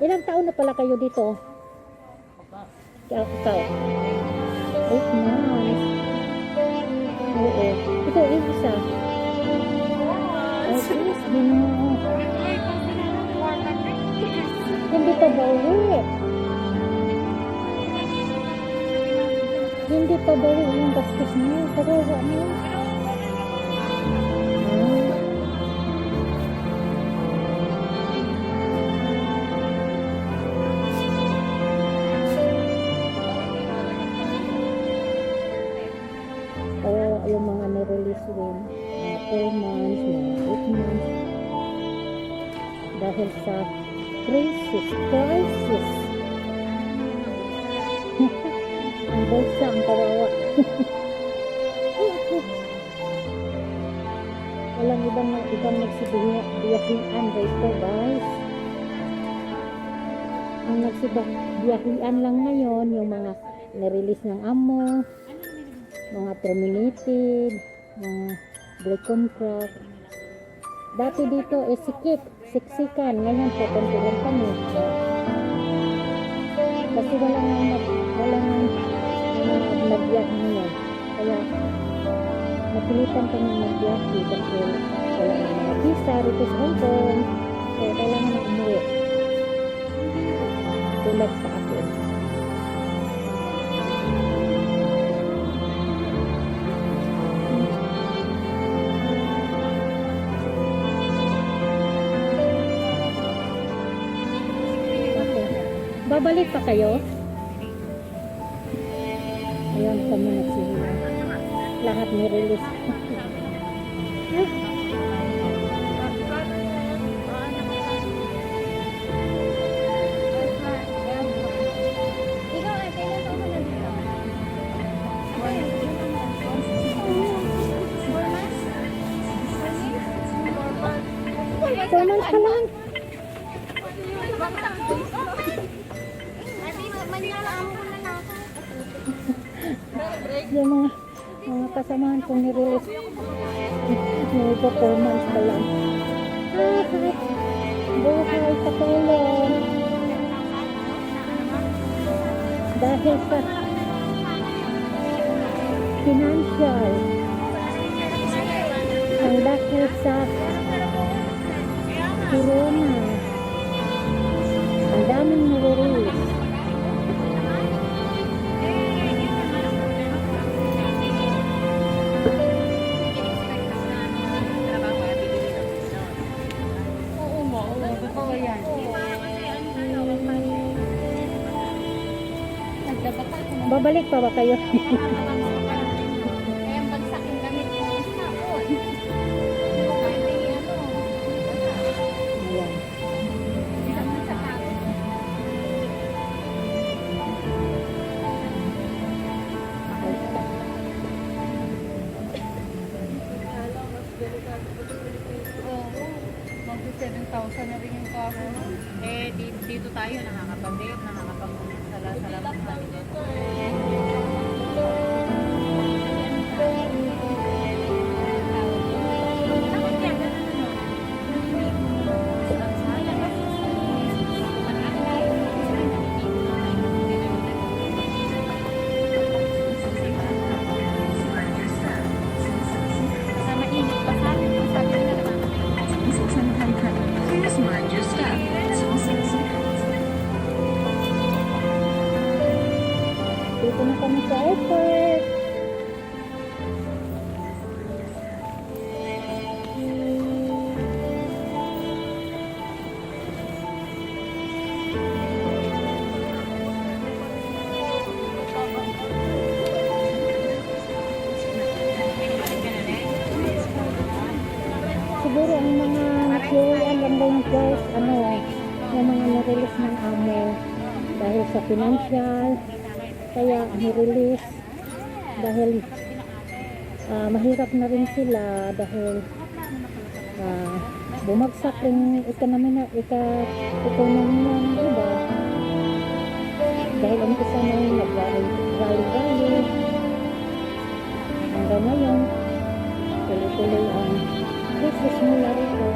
Ilang taon na pala kayo dito? Ikaw? 8 months. Oo. Ito, isa. Ay, please, Ginoo. Hindi pa ba uwi? Hindi pa ba uwi yung gastos niyo? Kawawa niyo. Kawawa yung mga nirelease din. Mga 4 months, mga 8 months. Dahil sa crisis. Ang bulsa, ang kawawa. Walang ibang nagsibiyahian dito, guys. Ang nagsibiyahian lang ngayon, yung mga nirelease ng amo, mga terminated, mga break contract. Dati dito, siksikan. Ngayon po, kontilan kami. Kasi walang nagbiyak ngayon. Kaya, napilitan kami magbiyak kasi wala na mga visa, rito sa Hong Kong. Kaya kailangan na umuwi. Tulad sa akin. Babalik pa kayo? Ayan kami nagsihila. Lahat ni-release. Tuman ka lang. Yung mga kasamahan kong nirelease may performance pa lang. Buhay sa tulong dahil sa financial ang dahil sa corona ang daming nirelease. Babalik pa ba kayo? Mag-7,000 na rin yung kaho. Dito tayo nakakapag-date, nakakapag-salamat natin. Dito na kami sa airport. Siguro ang mga nakiuwian lang daw guys, yung mga nirelease ng amo dahil sa financial. Kaya nirelease dahil mahirap na rin sila dahil bumagsak rin ekonomiya ng iba dahil ang isa na yung nag-rally hanggang ngayon tuloy-tuloy ang business nila rito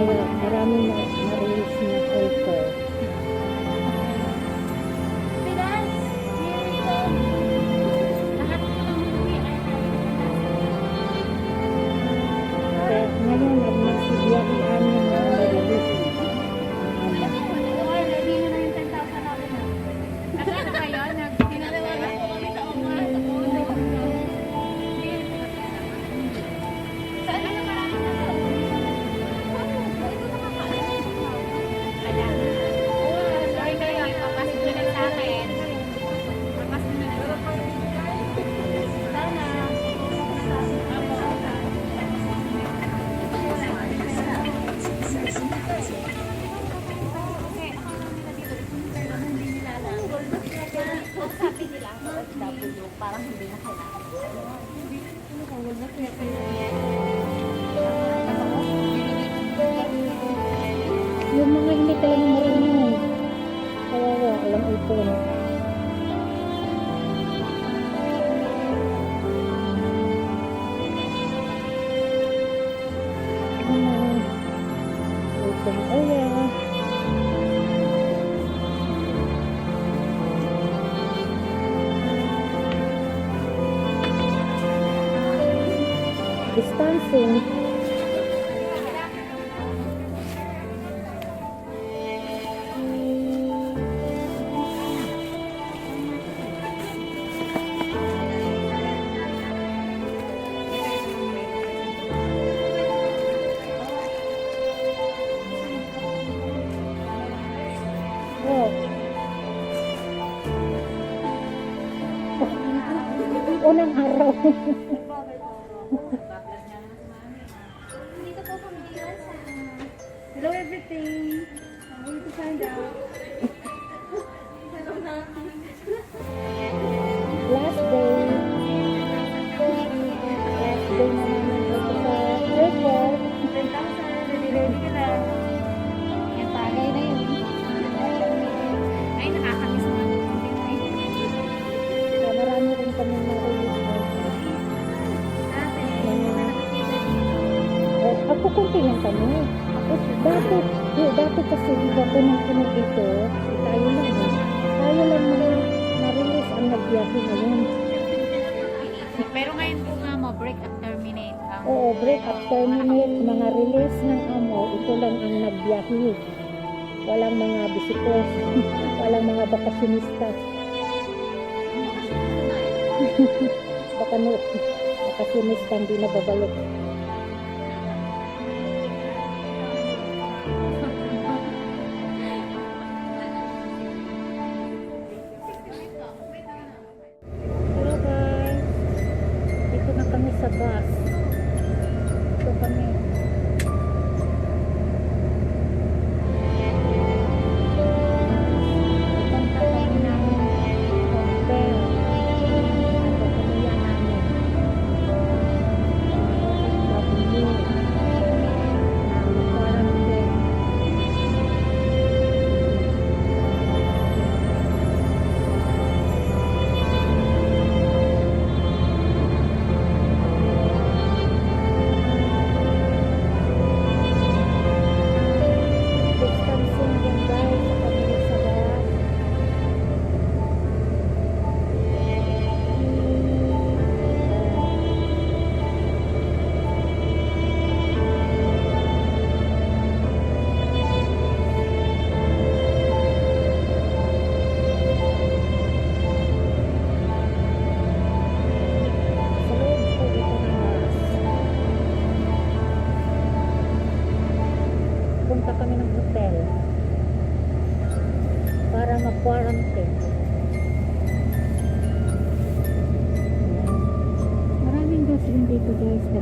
kaya maraming na-release OFW, parang hindi na kailangan. Yung mga hindi talaga marunong. Kawawa, walang ipon. Ipon kaya. Distancing. Oh. Unang araw. Dito po kami sa Hello everything. I'm going to find out. Last day. Last day na namin dito sa airport. 10,000. Ready ka na. Yung tagay na yun. Ay, nakakamiss naman. Kaya marami rin kami na-release. Ako kunti lang kami. Dati kasi di ba punong-puno dito, tayo lang eh. Tayo lang mga na-release ang nagbiyahe ngayon. Pero ngayon po nga mo, break at terminate. Oo, break at terminate, mga release ng amo, ito lang ang nagbiyahe. Walang mga visitors, walang mga bakasyonista. Bakasyonista hindi na babalik. Hello guys, dito na kami sa bus. Dito kami. Pupunta kami ng hotel. Ang pamilya namin. OFW. Na quarantine. Distancing din guys sa pamilya sa bus. Sa loob po ito ng bus. Punta kami ng hotel para ma-quarantine. Maraming gasolin dito guys na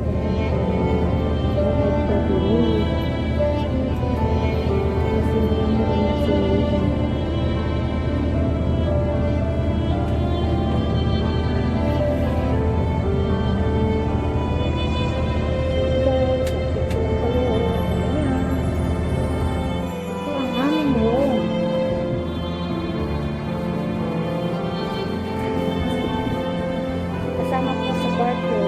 OFW. Kasi marami rin nagsimulitan. Guys, update ko lang kayo. Ayan. Ito ang aming room. Kasama ko sa kwarto.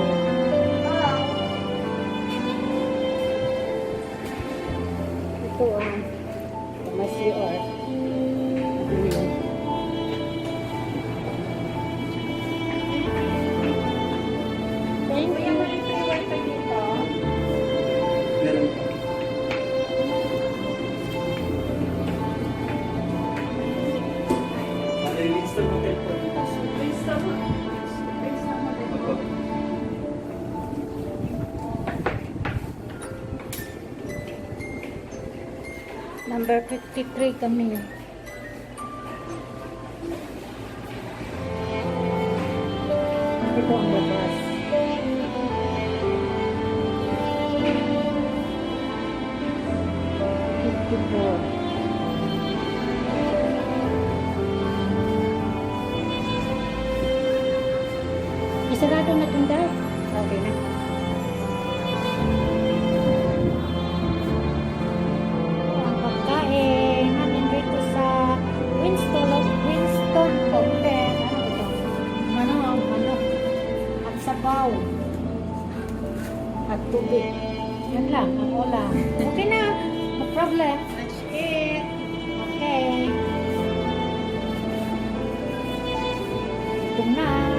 Ito ang may CR. Ayan. Thank you. Number 53 kami. Ito ang labas. sabaw. At tubig. Yan lang, ang ulam. Okay na, no problem. That's it. Okay. Ito na.